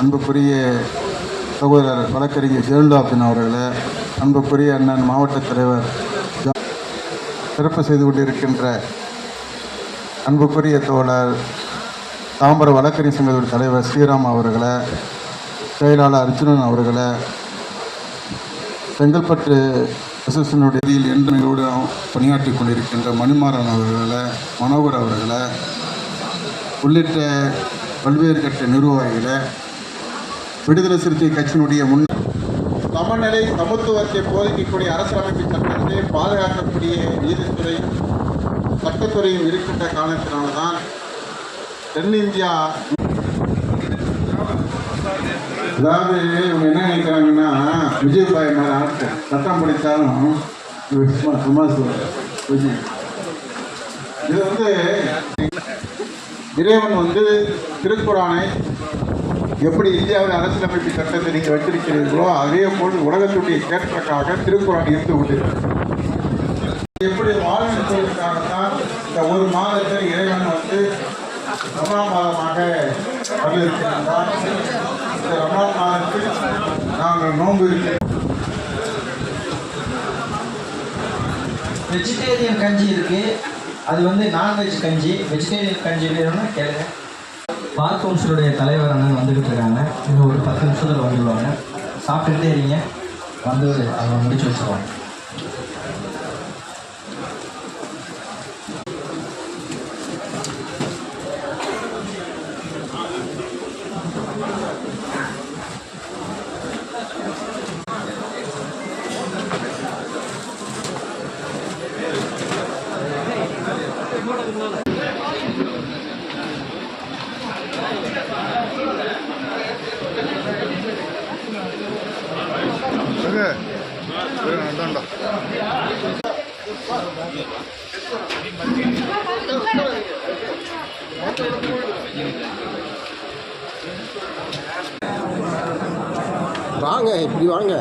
அன்புக்குரிய சகோதரர் வழக்கறிஞர் ஜெயலலிதாபின் அவர்களே, அன்புக்குரிய அண்ணன் மாவட்ட தலைவர் சிறப்பு செய்து கொண்டிருக்கின்ற அன்புக்குரிய தோழர் தாம்பரம் வழக்கறிஞர் சங்கத்தின் தலைவர் ஸ்ரீராம் அவர்களே, செயலாளர் அர்ஜுனன் அவர்களே, செங்கல்பட்டு அசோசியேஷனுடைய இதில் எங்களோடு பணியாற்றி கொண்டிருக்கின்ற மணிமாறன் அவர்களே, மனோகர் அவர்களே உள்ளிட்ட பல்வேறு கட்ட நிர்வாகிகளை, விடுதலை சிறுத்தை கட்சியினுடைய சமநிலை சமத்துவத்தை போதிக்கக்கூடிய அரசியலமைப்பு சட்டத்தை பாதுகாக்கக்கூடிய நீதித்துறை சட்டத்துறையும் இருக்கின்ற காரணத்தினால்தான் தென்னிந்தியா, அதாவது இவங்க என்ன நினைக்கிறாங்கன்னா விஜயபாய் மேலே சட்டம் படித்தாலும் இது இறைவன் திருக்குறானை எப்படி இந்தியாவில் அரசியலமைப்பு சட்டத்தை நீங்கள் வச்சிருக்கிறீர்களோ அதே போல் உலகத்துடைய கேட்பதற்காக திருக்குறான் இருந்து கொண்டிருக்கிறது. எப்படி வாழ்வதற்காகத்தான் இந்த ஒரு மாதத்தில் இறைவன் ரமலான் மாதமாக அறிவித்திருந்தார். இந்த ரமலான் மாதத்தில் நாங்கள் நோன்பு வெஜிடேரியன் கஞ்சி இருக்கு, அது நான்வெஜ் கஞ்சி. வெஜிடேரியன் கஞ்சி வேணும்னா கேளுங்க. பார் கவுன்சிலுடைய தலைவர் அண்ணன் வந்துக்கிட்டு இருக்காங்க. இன்னும் ஒரு 10 நிமிஷத்தில் வந்துடுவாங்க. சாப்பிட்டுக்கிட்டே இருங்க, அவங்க முடிச்சு வச்சுருவாங்க. வாங்க, இப்படி வாங்க.